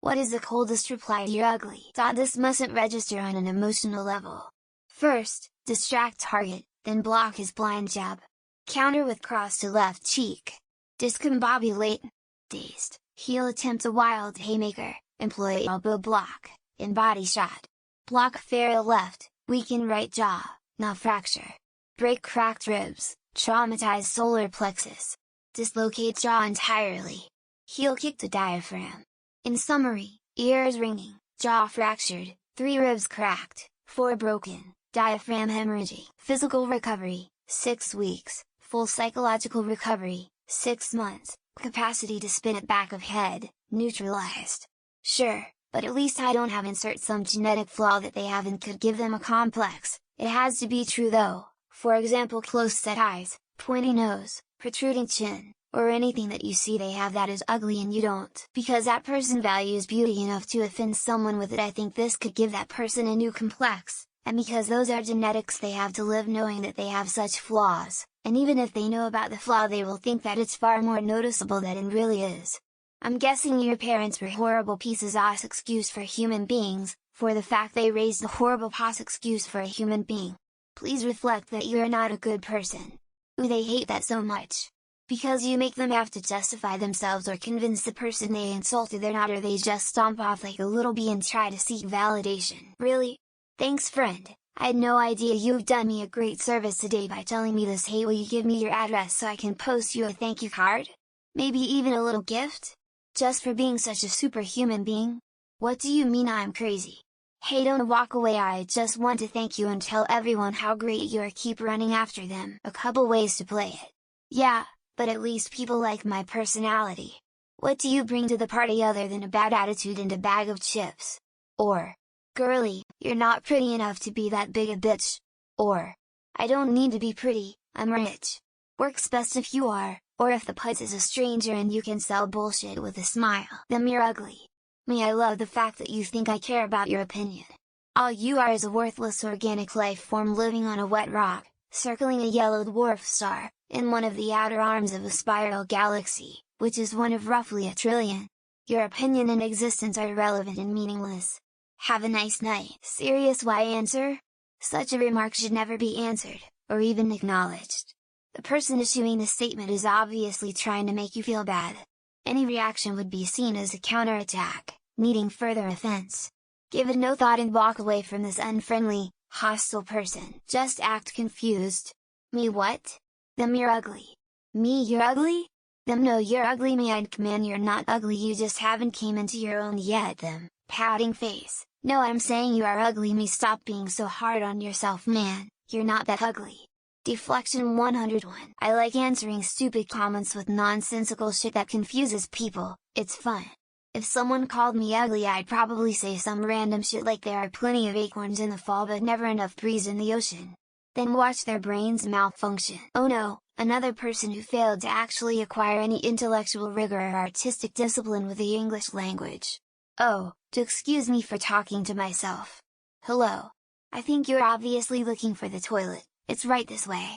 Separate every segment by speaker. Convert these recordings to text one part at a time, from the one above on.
Speaker 1: What is the coldest reply to "you're ugly"? This mustn't register on an emotional level. First, distract target, then block his blind jab. Counter with cross to left cheek. Discombobulate. Dazed, heel attempt a wild haymaker, employ elbow block, in body shot. Block fair left, weaken right jaw, not fracture. Break cracked ribs, traumatize solar plexus. Dislocate jaw entirely. Heel kick to diaphragm. In summary, ears ringing, jaw fractured, 3 ribs cracked, 4 broken, diaphragm hemorrhaging. Physical recovery, 6 weeks, full psychological recovery, 6 months, capacity to spin it back of head, neutralized. Sure, but at least I don't have insert some genetic flaw that they have and could give them a complex. It has to be true though, for example close set eyes, pointy nose, protruding chin, or anything that you see they have that is ugly and you don't. Because that person values beauty enough to offend someone with it, I think this could give that person a new complex, and because those are genetics they have to live knowing that they have such flaws, and even if they know about the flaw they will think that it's far more noticeable than it really is. I'm guessing your parents were horrible pieces of excuse for human beings, for the fact they raised a horrible excuse for a human being. Please reflect that you are not a good person. Ooh, they hate that so much. Because you make them have to justify themselves or convince the person they insulted they're not, or they just stomp off like a little bee and try to seek validation. Really? Thanks friend, I had no idea you've done me a great service today by telling me this. Hey, will you give me your address so I can post you a thank you card? Maybe even a little gift? Just for being such a superhuman being? What do you mean I'm crazy? Hey, don't walk away, I just want to thank you and tell everyone how great you are. Keep running after them. A couple ways to play it. Yeah, but at least people like my personality. What do you bring to the party other than a bad attitude and a bag of chips? Or, girly, you're not pretty enough to be that big a bitch. Or, I don't need to be pretty, I'm rich. Works best if you are, or if the putz is a stranger and you can sell bullshit with a smile. Then you're ugly. Me, I love the fact that you think I care about your opinion. All you are is a worthless organic life form living on a wet rock, circling a yellow dwarf star, in one of the outer arms of a spiral galaxy, which is one of roughly 1 trillion. Your opinion and existence are irrelevant and meaningless. Have a nice night. Serious, why answer? Such a remark should never be answered, or even acknowledged. The person issuing the statement is obviously trying to make you feel bad. Any reaction would be seen as a counterattack, needing further offense. Give it no thought and walk away from this unfriendly, hostile person. Just act confused. Me what? Them you're ugly. Me you're ugly? Them no you're ugly. Me I'd man you're not ugly, you just haven't came into your own yet. Them, pouting face. No, I'm saying you are ugly. Me stop being so hard on yourself man, you're not that ugly. Deflection 101. I like answering stupid comments with nonsensical shit that confuses people, it's fun. If someone called me ugly I'd probably say some random shit like there are plenty of acorns in the fall but never enough breeze in the ocean. Then watch their brains malfunction. Oh no, another person who failed to actually acquire any intellectual rigor or artistic discipline with the English language. Oh, to excuse me for talking to myself. Hello. I think you're obviously looking for the toilet. It's right this way.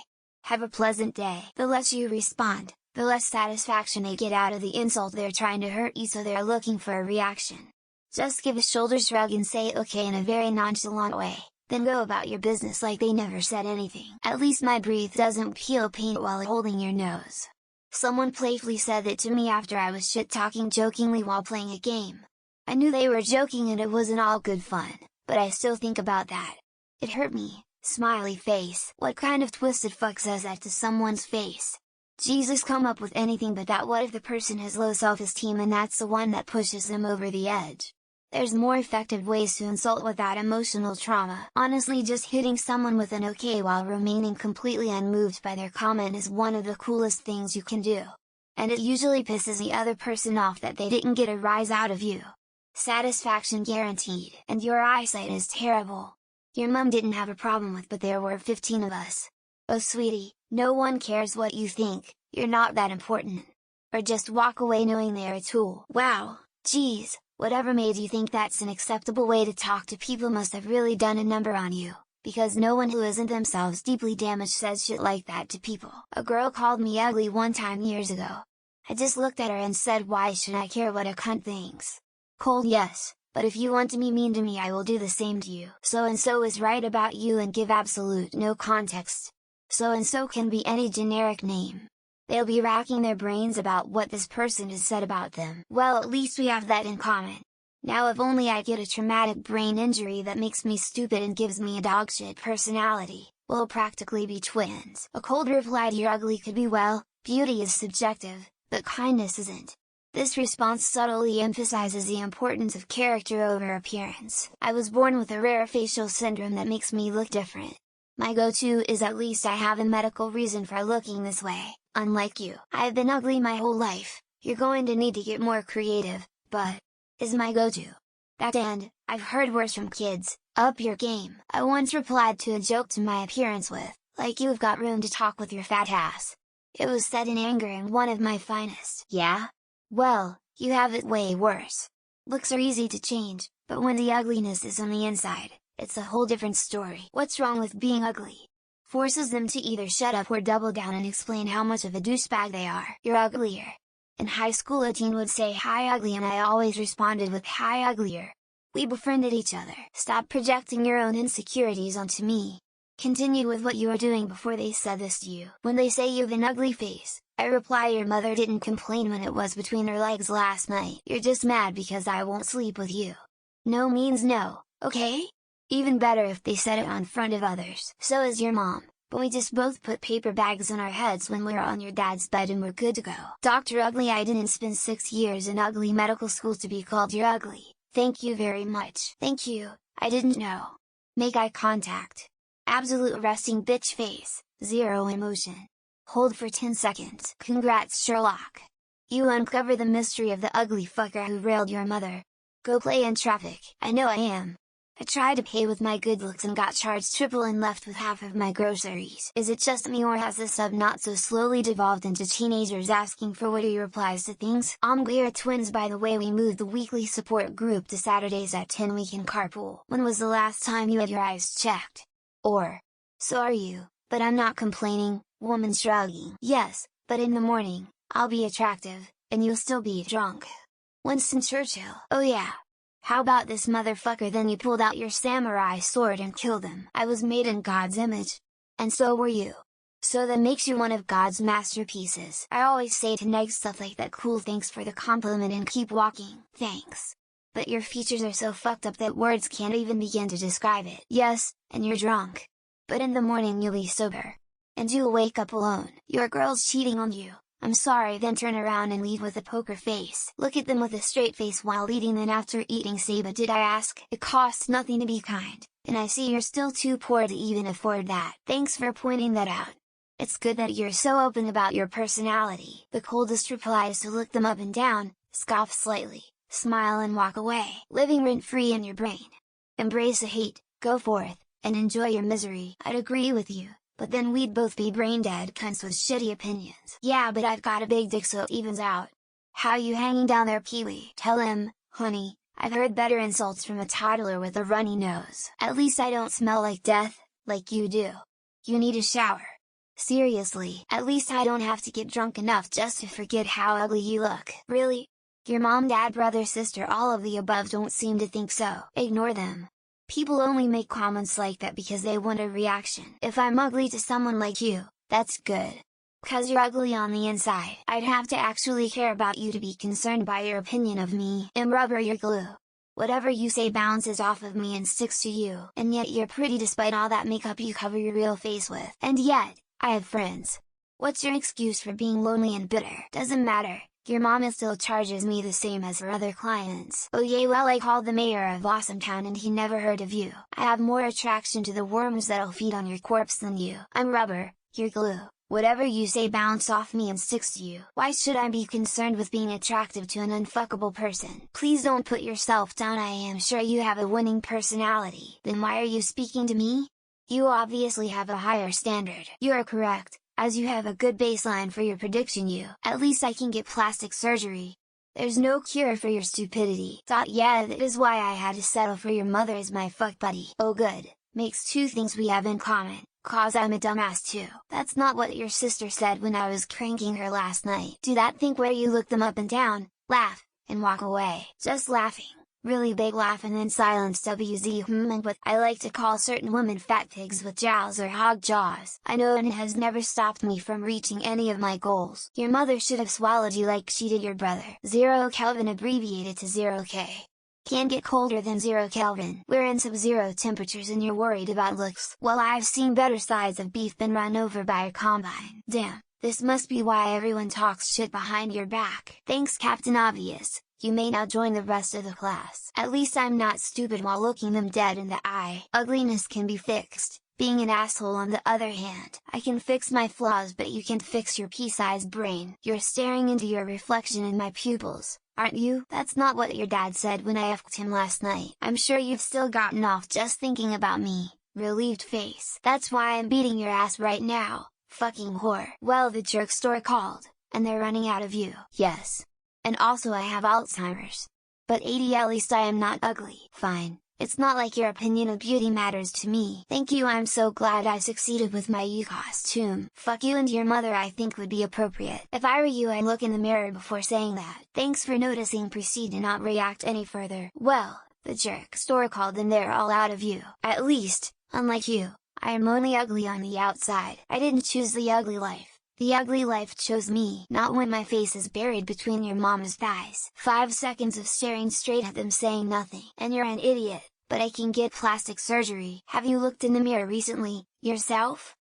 Speaker 1: Have a pleasant day. The less you respond, the less satisfaction they get out of the insult. They're trying to hurt you, so they're looking for a reaction. Just give a shoulder shrug and say okay in a very nonchalant way, then go about your business like they never said anything. At least my breath doesn't peel paint while holding your nose. Someone playfully said that to me after I was shit-talking jokingly while playing a game. I knew they were joking and it wasn't all good fun, but I still think about that. It hurt me. Smiley face. What kind of twisted fuck says that to someone's face? Jesus, come up with anything but that. What if the person has low self-esteem and that's the one that pushes them over the edge? There's more effective ways to insult without emotional trauma. Honestly, just hitting someone with an okay while remaining completely unmoved by their comment is one of the coolest things you can do. And it usually pisses the other person off that they didn't get a rise out of you. Satisfaction guaranteed. And your eyesight is terrible. Your mom didn't have a problem with, but there were 15 of us. Oh sweetie, no one cares what you think, you're not that important. Or just walk away knowing they're a tool. Wow, geez, whatever made you think that's an acceptable way to talk to people must have really done a number on you, because no one who isn't themselves deeply damaged says shit like that to people. A girl called me ugly one time years ago. I just looked at her and said, why should I care what a cunt thinks? Cold yes, but if you want to be mean to me I will do the same to you. So and so is right about you and give absolute no context. So and so can be any generic name. They'll be racking their brains about what this person has said about them. Well, at least we have that in common. Now if only I get a traumatic brain injury that makes me stupid and gives me a dogshit personality, we'll practically be twins. A cold reply to "You're ugly" could be, well, beauty is subjective, but kindness isn't. This response subtly emphasizes the importance of character over appearance. I was born with a rare facial syndrome that makes me look different. My go-to is at least I have a medical reason for looking this way, unlike you. I've been ugly my whole life, you're going to need to get more creative, but is my go-to. That and, I've heard worse from kids, up your game. I once replied to a joke to my appearance with, like you've got room to talk with your fat ass. It was said in anger and one of my finest. Yeah? Well, you have it way worse. Looks are easy to change, but when the ugliness is on the inside, it's a whole different story. What's wrong with being ugly? Forces them to either shut up or double down and explain how much of a douchebag they are. You're uglier. In high school a teen would say "Hi ugly" and I always responded with "Hi uglier." We befriended each other. Stop projecting your own insecurities onto me. Continue with what you were doing before they said this to you. When they say you've an ugly face, I reply "Your mother didn't complain when it was between her legs last night. You're just mad because I won't sleep with you." No means no, okay? Even better if they said it on front of others. So is your mom, but we just both put paper bags on our heads when we're on your dad's bed and we're good to go. Dr. Ugly, I didn't spend 6 years in ugly medical school to be called "You're ugly." Thank you very much. Thank you, I didn't know. Make eye contact. Absolute resting bitch face, zero emotion. Hold for 10 seconds. Congrats Sherlock. You uncover the mystery of the ugly fucker who railed your mother. Go play in traffic. I know I am. I tried to pay with my good looks and got charged triple and left with half of my groceries. Is it just me or has this sub not so slowly devolved into teenagers asking for witty replies to things? We're twins by the way. We moved the weekly support group to Saturdays at 10. We can carpool. When was the last time you had your eyes checked? Or, so are you, but I'm not complaining, woman shrugging. Yes, but in the morning, I'll be attractive, and you'll still be drunk. Winston Churchill. Oh yeah. How about this motherfucker? Then you pulled out your samurai sword and killed him. I was made in God's image. And so were you. So that makes you one of God's masterpieces. I always say to neg stuff like that, "Cool, thanks for the compliment," and keep walking. Thanks. But your features are so fucked up that words can't even begin to describe it. Yes, and you're drunk. But in the morning you'll be sober. And you'll wake up alone. Your girl's cheating on you. I'm sorry, then turn around and leave with a poker face. Look at them with a straight face while eating, then after eating say, "But did I ask?" It costs nothing to be kind, and I see you're still too poor to even afford that. Thanks for pointing that out. It's good that you're so open about your personality. The coldest reply is to look them up and down, scoff slightly, smile and walk away. Living rent-free in your brain. Embrace the hate, go forth, and enjoy your misery. I'd agree with you. But then we'd both be brain-dead cunts with shitty opinions. Yeah, but I've got a big dick so it evens out. How you hanging down there, Pee-wee? Tell him, honey, I've heard better insults from a toddler with a runny nose. At least I don't smell like death, like you do. You need a shower. Seriously, at least I don't have to get drunk enough just to forget how ugly you look. Really? Your mom, dad, brother, sister, all of the above don't seem to think so. Ignore them. People only make comments like that because they want a reaction. If I'm ugly to someone like you, that's good. 'Cause you're ugly on the inside. I'd have to actually care about you to be concerned by your opinion of me. I'm rubber, you're glue. Whatever you say bounces off of me and sticks to you. And yet you're pretty despite all that makeup you cover your real face with. And yet, I have friends. What's your excuse for being lonely and bitter? Doesn't matter. Your mama still charges me the same as her other clients. Oh yeah, well, I called the mayor of Awesome Town and he never heard of you. I have more attraction to the worms that'll feed on your corpse than you. I'm rubber, you're glue. Whatever you say bounces off me and sticks to you. Why should I be concerned with being attractive to an unfuckable person? Please don't put yourself down. I am sure you have a winning personality. Then why are you speaking to me? You obviously have a higher standard. You are correct, as you have a good baseline for your prediction. At least I can get plastic surgery. There's no cure for your stupidity. Yeah, that is why I had to settle for your mother as my fuck buddy. Oh good, makes two things we have in common, 'cause I'm a dumbass too. That's not what your sister said when I was cranking her last night. Do that think where you look them up and down, laugh, and walk away. Just laughing. Really big laugh and then silence WZ and what I like to call certain women fat pigs with jowls or hog jaws. I know, and it has never stopped me from reaching any of my goals. Your mother should have swallowed you like she did your brother. 0 Kelvin abbreviated to 0K. Can get colder than 0 Kelvin. We're in sub-zero temperatures and you're worried about looks. Well, I've seen better sides of beef been run over by a combine. Damn, this must be why everyone talks shit behind your back. Thanks Captain Obvious, you may now join the rest of the class. At least I'm not stupid while looking them dead in the eye. Ugliness can be fixed. Being an asshole on the other hand, I can fix my flaws but you can't fix your pea-sized brain. You're staring into your reflection in my pupils, aren't you? That's not what your dad said when I asked him last night. I'm sure you've still gotten off just thinking about me. Relieved face. That's why I'm beating your ass right now, fucking whore. Well, the jerk store called, and they're running out of you. Yes. And also I have Alzheimer's. But 80 at least I am not ugly. Fine. It's not like your opinion of beauty matters to me. Thank you, I'm so glad I succeeded with my you costume. Fuck you and your mother I think would be appropriate. If I were you I'd look in the mirror before saying that. Thanks for noticing, proceed to not react any further. Well, the jerk store called and they're all out of you. At least, unlike you, I am only ugly on the outside. I didn't choose the ugly life. The ugly life chose me. Not when my face is buried between your mama's thighs. 5 seconds of staring straight at them saying nothing. And you're an idiot. But I can get plastic surgery. Have you looked in the mirror recently, yourself?